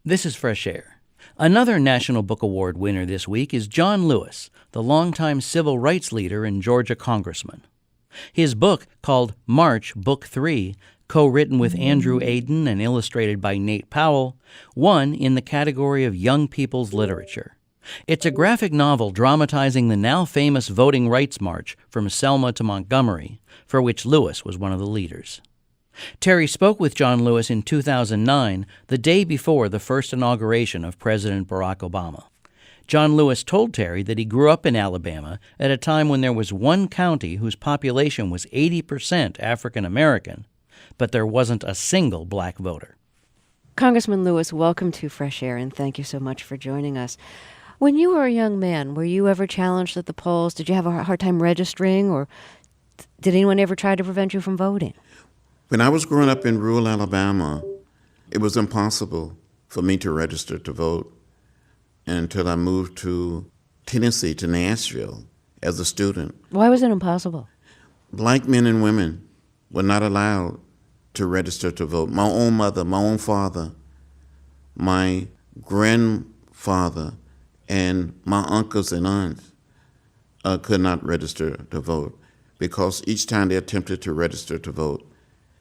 This is Fresh Air. Another National Book Award winner this week is John Lewis, the longtime civil rights leader and Georgia congressman. His book, called March, Book 3, co-written with Andrew Aden and illustrated by Nate Powell, won in the category of Young People's Literature. It's a graphic novel dramatizing the now-famous Voting Rights March from Selma to Montgomery, for which Lewis was one of the leaders. Terry spoke with John Lewis in 2009, the day before the first inauguration of President Barack Obama. John Lewis told Terry that he grew up in Alabama at a time when there was one county whose population was 80% African American, but there wasn't a single black voter. Congressman Lewis, welcome to Fresh Air, and thank you so much for joining us. When you were a young man, were you ever challenged at the polls? Did you have a hard time registering, or did anyone ever try to prevent you from voting? When I was growing up in rural Alabama, it was impossible for me to register to vote until I moved to Tennessee, to Nashville, as a student. Why was it impossible? Black men and women were not allowed to register to vote. My own mother, my own father, my grandfather, and my uncles and aunts could not register to vote because each time they attempted to register to vote,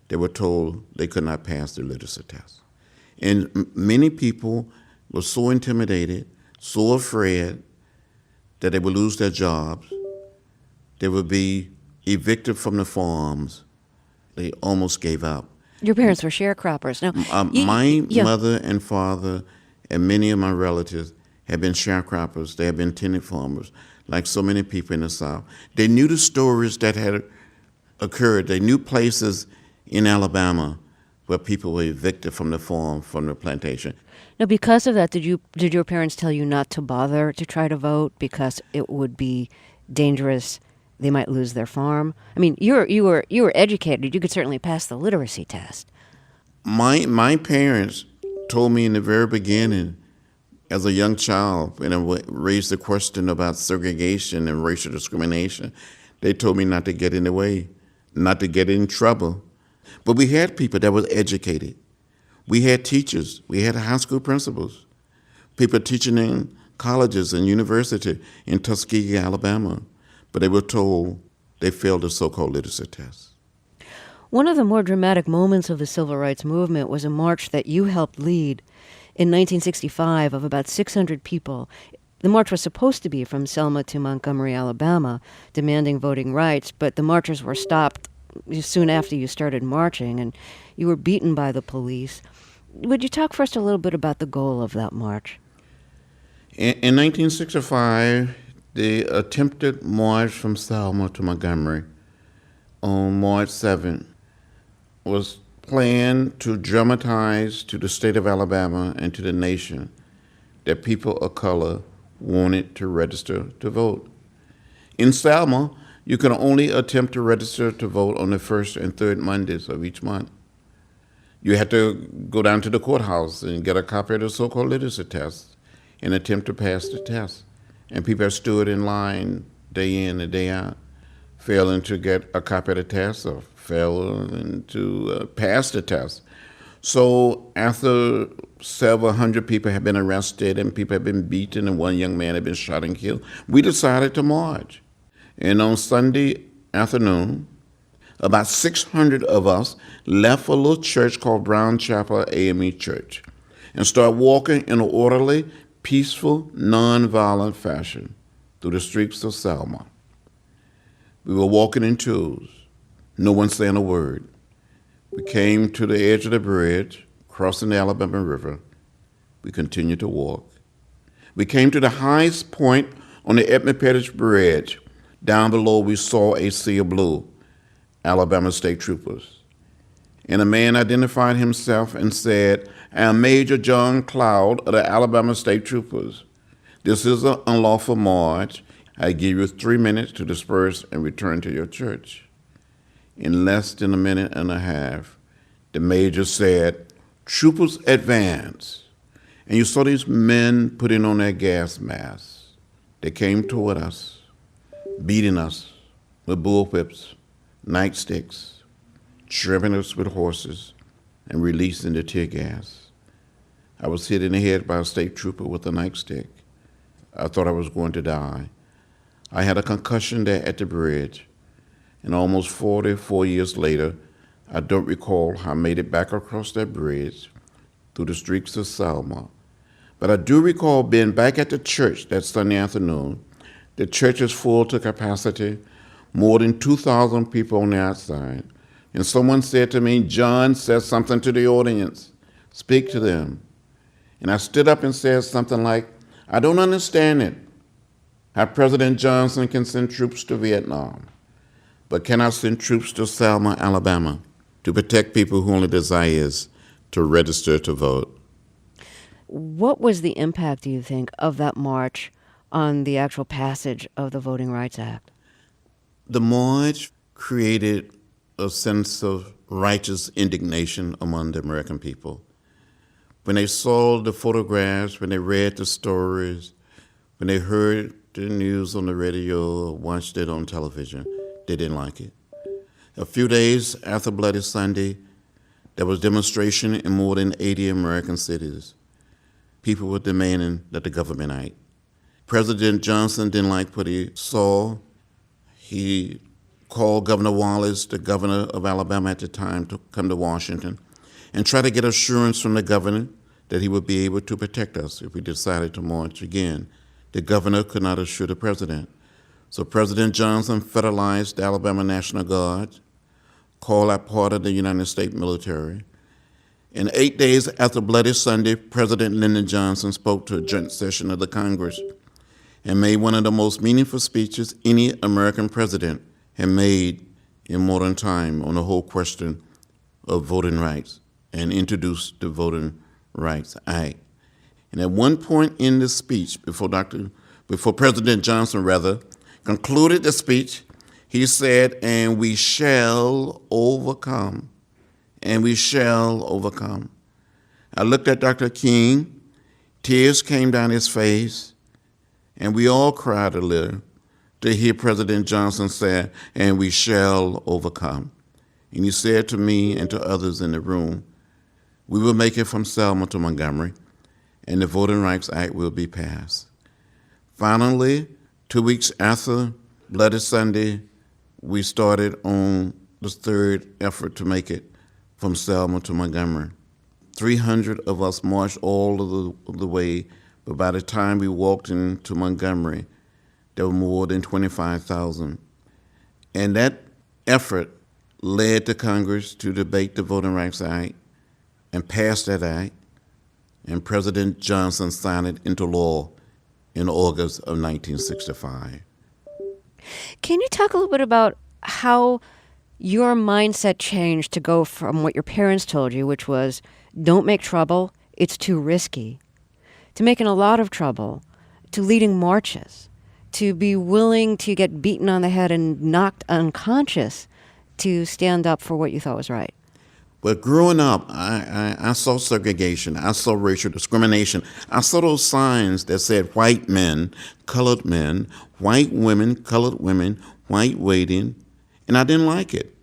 they were told they could not pass the literacy test. And many people were so intimidated, so afraid that they would lose their jobs, they would be evicted from the farms. They almost gave up. Your parents were sharecroppers. Now, my mother and father and many of my relatives have been sharecroppers. They have been tenant farmers, like so many people in the South. They knew the stories that had occurred. They knew places in Alabama where people were evicted from the farm, from the plantation. Now, because of that, did your parents tell you not to bother to try to vote because it would be dangerous? They might lose their farm. I mean, you were educated. You could certainly pass the literacy test. My parents told me in the very beginning, as a young child, when I raised the question about segregation and racial discrimination, they told me not to get in the way, not to get in trouble. But we had people that were educated. We had teachers. We had high school principals, people teaching in colleges and universities in Tuskegee, Alabama. But they were told they failed the so-called literacy test. One of the more dramatic moments of the civil rights movement was a march that you helped lead in 1965 of about 600 people. The march was supposed to be from Selma to Montgomery, Alabama, demanding voting rights, but the marchers were stopped soon after you started marching, and you were beaten by the police. Would you talk first a little bit about the goal of that march? In 1965, the attempted march from Selma to Montgomery on March 7th was planned to dramatize to the state of Alabama and to the nation that people of color wanted to register to vote. In Selma, you can only attempt to register to vote on the first and third Mondays of each month. You had to go down to the courthouse and get a copy of the so-called literacy test and attempt to pass the test. And people have stood in line day in and day out, failing to get a copy of the test or failing to pass the test. So after several hundred people had been arrested and people had been beaten and one young man had been shot and killed, we decided to march. And on Sunday afternoon, about 600 of us left a little church called Brown Chapel AME Church and started walking in an orderly, peaceful, nonviolent fashion through the streets of Selma. We were walking in twos, no one saying a word. We came to the edge of the bridge, crossing the Alabama River. We continued to walk. We came to the highest point on the Edmund Pettus Bridge. Down below, we saw a sea of blue, Alabama State Troopers. And a man identified himself and said, "I am Major John Cloud of the Alabama State Troopers. This is an unlawful march. I give you 3 minutes to disperse and return to your church." In less than a minute and a half, the major said, "Troopers, advance." And you saw these men putting on their gas masks. They came toward us, beating us with bullwhips, nightsticks, tripping us with horses, and releasing the tear gas. I was hit in the head by a state trooper with a nightstick. I thought I was going to die. I had a concussion there at the bridge, and almost 44 years later, I don't recall how I made it back across that bridge through the streets of Selma. But I do recall being back at the church that Sunday afternoon. The church is full to capacity, more than 2,000 people on the outside. And someone said to me, "John, said something to the audience. Speak to them." And I stood up and said something like, "I don't understand it, how President Johnson can send troops to Vietnam, but cannot send troops to Selma, Alabama, to protect people who only desires to register to vote." What was the impact, do you think, of that march on the actual passage of the Voting Rights Act? The march created a sense of righteous indignation among the American people. When they saw the photographs, when they read the stories, when they heard the news on the radio or watched it on television, they didn't like it. A few days after Bloody Sunday, there was demonstration in more than 80 American cities. People were demanding that the government act. President Johnson didn't like what he saw. He called Governor Wallace, the governor of Alabama at the time, to come to Washington and try to get assurance from the governor that he would be able to protect us if we decided to march again. The governor could not assure the president. So President Johnson federalized the Alabama National Guard, called out part of the United States military. And 8 days after Bloody Sunday, President Lyndon Johnson spoke to a joint session of the Congress and made one of the most meaningful speeches any American president had made in modern time on the whole question of voting rights, and introduced the Voting Rights Act. And at one point in the speech, before President Johnson concluded the speech, he said, "And we shall overcome, and we shall overcome." I looked at Dr. King, tears came down his face, and we all cried a little to hear President Johnson say, "And we shall overcome." And he said to me and to others in the room, "We will make it from Selma to Montgomery, and the Voting Rights Act will be passed." Finally, 2 weeks after Bloody Sunday, we started on the third effort to make it from Selma to Montgomery. 300 of us marched all of the way, but by the time we walked into Montgomery, there were more than 25,000. And that effort led the Congress to debate the Voting Rights Act and pass that act, and President Johnson signed it into law in August of 1965. Can you talk a little bit about how your mindset changed to go from what your parents told you, which was, don't make trouble, it's too risky, to making a lot of trouble, to leading marches, to be willing to get beaten on the head and knocked unconscious to stand up for what you thought was right? But growing up, I saw segregation. I saw racial discrimination. I saw those signs that said white men, white women, colored women, white waiting, and I didn't like it.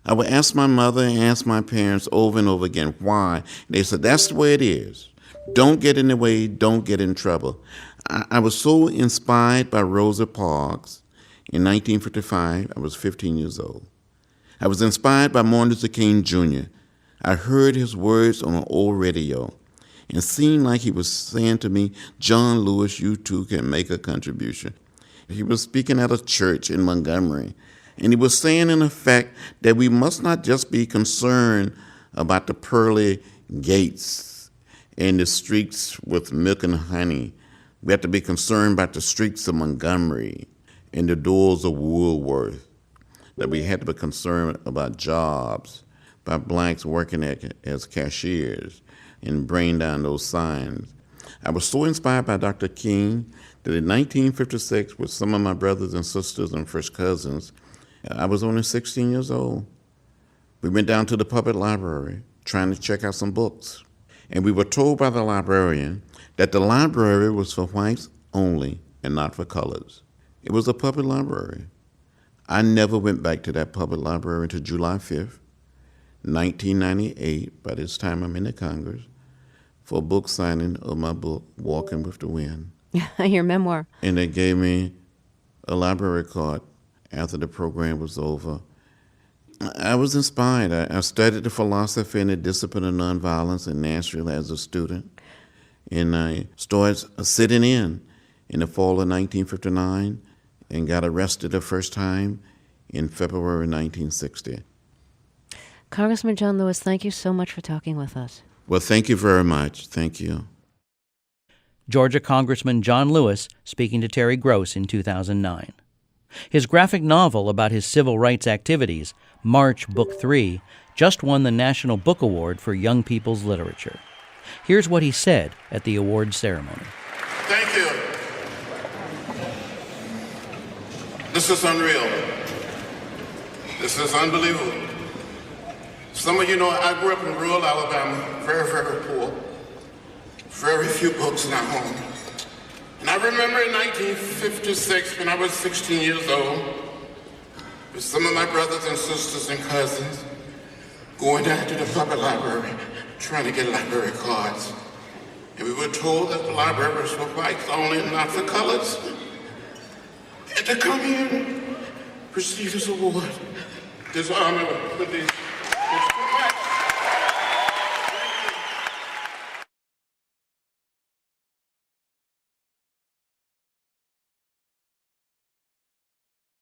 I would ask my mother and ask my parents over and over again, why? They said, that's the way it is. Don't get in the way, don't get in trouble. I was so inspired by Rosa Parks in 1955. I was 15 years old. I was inspired by Martin Luther King Jr. I heard his words on an old radio, and it seemed like he was saying to me, "John Lewis, you too can make a contribution." He was speaking at a church in Montgomery, and he was saying in effect that we must not just be concerned about the pearly gates and the streets with milk and honey. We have to be concerned about the streets of Montgomery and the doors of Woolworth, that we had to be concerned about jobs, about blacks working as cashiers, and bring down those signs. I was so inspired by Dr. King that in 1956, with some of my brothers and sisters and first cousins, I was only 16 years old. We went down to the public library trying to check out some books. And we were told by the librarian that the library was for whites only and not for colors. It was a public library. I never went back to that public library until July 5th, 1998. By this time I'm in the Congress. for a book signing of my book, Walking with the Wind. Your memoir. And they gave me a library card after the program was over. I was inspired. I studied the philosophy and the discipline of nonviolence in Nashville as a student. And I started sitting in the fall of 1959 and got arrested the first time in February 1960. Congressman John Lewis, thank you so much for talking with us. Well, thank you very much. Thank you. Georgia Congressman John Lewis speaking to Terry Gross in 2009. His graphic novel about his civil rights activities, March Book 3, just won the National Book Award for Young People's Literature. Here's what he said at the awards ceremony. Thank you. This is unreal. This is unbelievable. Some of you know I grew up in rural Alabama, very, very poor. Very few books in our home. And I remember in 1956, when I was 16 years old, with some of my brothers and sisters and cousins, going down to the public library, trying to get library cards. And we were told that the libraries were whites only, not for colors. And to come here and receive this award, this honor with these